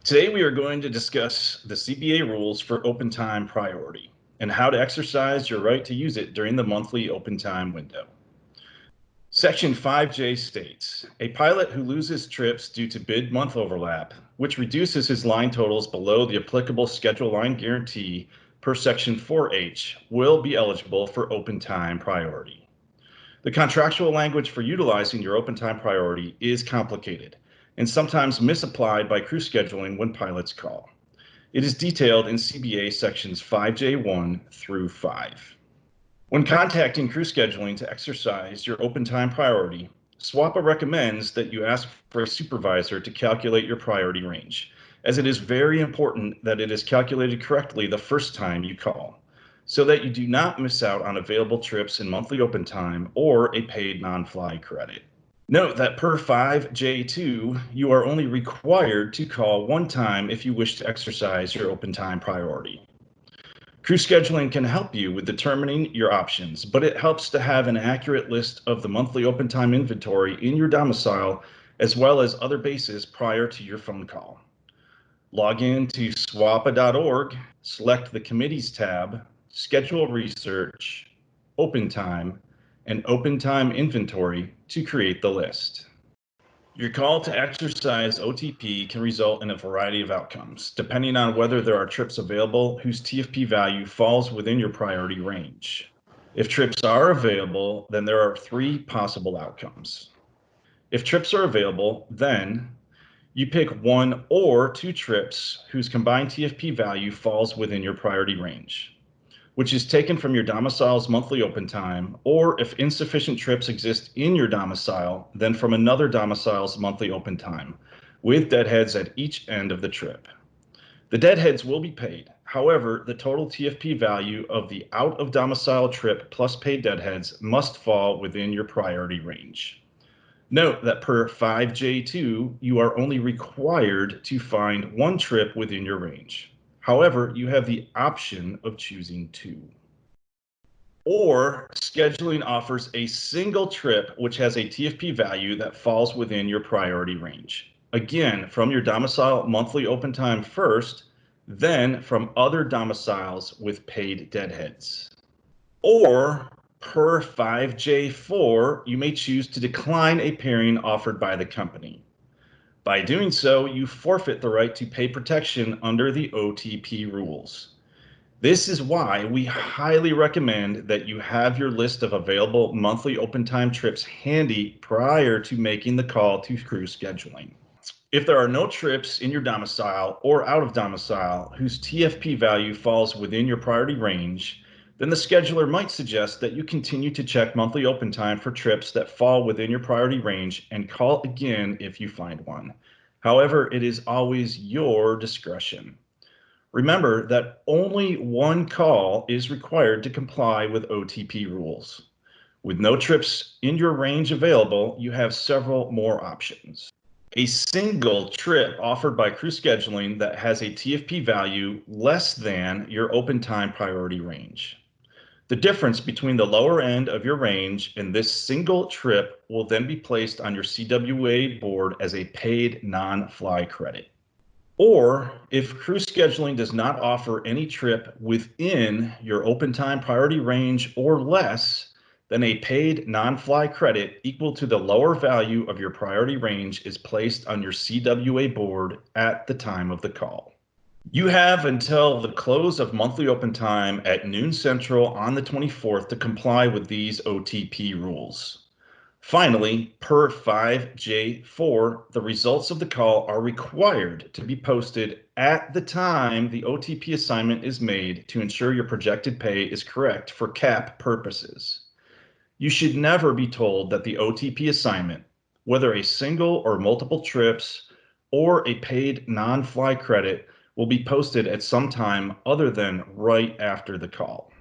Today, we are going to discuss the CBA rules for open time priority and how to exercise your right to use it during the monthly open time window. Section 5J states, a pilot who loses trips due to bid month overlap, which reduces his line totals below the applicable schedule line guarantee per Section 4H, will be eligible for open time priority. The contractual language for utilizing your open time priority is complicated and sometimes misapplied by crew scheduling when pilots call. It is detailed in CBA sections 5J1 through 5. When contacting crew scheduling to exercise your open time priority, SWAPA recommends that you ask for a supervisor to calculate your priority range, as it is very important that it is calculated correctly the first time you call, so that you do not miss out on available trips in monthly open time or a paid non-fly credit. Note that per 5J2, you are only required to call one time if you wish to exercise your open time priority. Crew scheduling can help you with determining your options, but it helps to have an accurate list of the monthly open time inventory in your domicile, as well as other bases prior to your phone call. Log in to swapa.org, select the Committees tab, Schedule Research, Open Time, and Open Time Inventory to create the list. Your call to exercise OTP can result in a variety of outcomes, depending on whether there are trips available whose TFP value falls within your priority range. If trips are available, then there are three possible outcomes. If trips are available, then you pick one or two trips whose combined TFP value falls within your priority range, which is taken from your domicile's monthly open time, or if insufficient trips exist in your domicile, then from another domicile's monthly open time, with deadheads at each end of the trip. The deadheads will be paid. However, the total TFP value of the out of domicile trip plus paid deadheads must fall within your priority range. Note that per 5J2, you are only required to find one trip within your range. However, you have the option of choosing two. Or scheduling offers a single trip which has a TFP value that falls within your priority range. Again, from your domicile monthly open time first, then from other domiciles with paid deadheads. Or per 5J4, you may choose to decline a pairing offered by the company. By doing so, you forfeit the right to pay protection under the OTP rules. This is why we highly recommend that you have your list of available monthly open time trips handy prior to making the call to crew scheduling. If there are no trips in your domicile or out of domicile whose TFP value falls within your priority range, then the scheduler might suggest that you continue to check monthly open time for trips that fall within your priority range and call again if you find one. However, it is always your discretion. Remember that only one call is required to comply with OTP rules. With no trips in your range available, you have several more options. A single trip offered by crew scheduling that has a TFP value less than your open time priority range. The difference between the lower end of your range and this single trip will then be placed on your CWA board as a paid non-fly credit. Or if crew scheduling does not offer any trip within your open time priority range or less, then a paid non-fly credit equal to the lower value of your priority range is placed on your CWA board at the time of the call. You have until the close of monthly open time at noon Central on the 24th to comply with these OTP rules. Finally, per 5J4, the results of the call are required to be posted at the time the OTP assignment is made to ensure your projected pay is correct for CAP purposes. You should never be told that the OTP assignment, whether a single or multiple trips or a paid non-fly credit, will be posted at some time other than right after the call.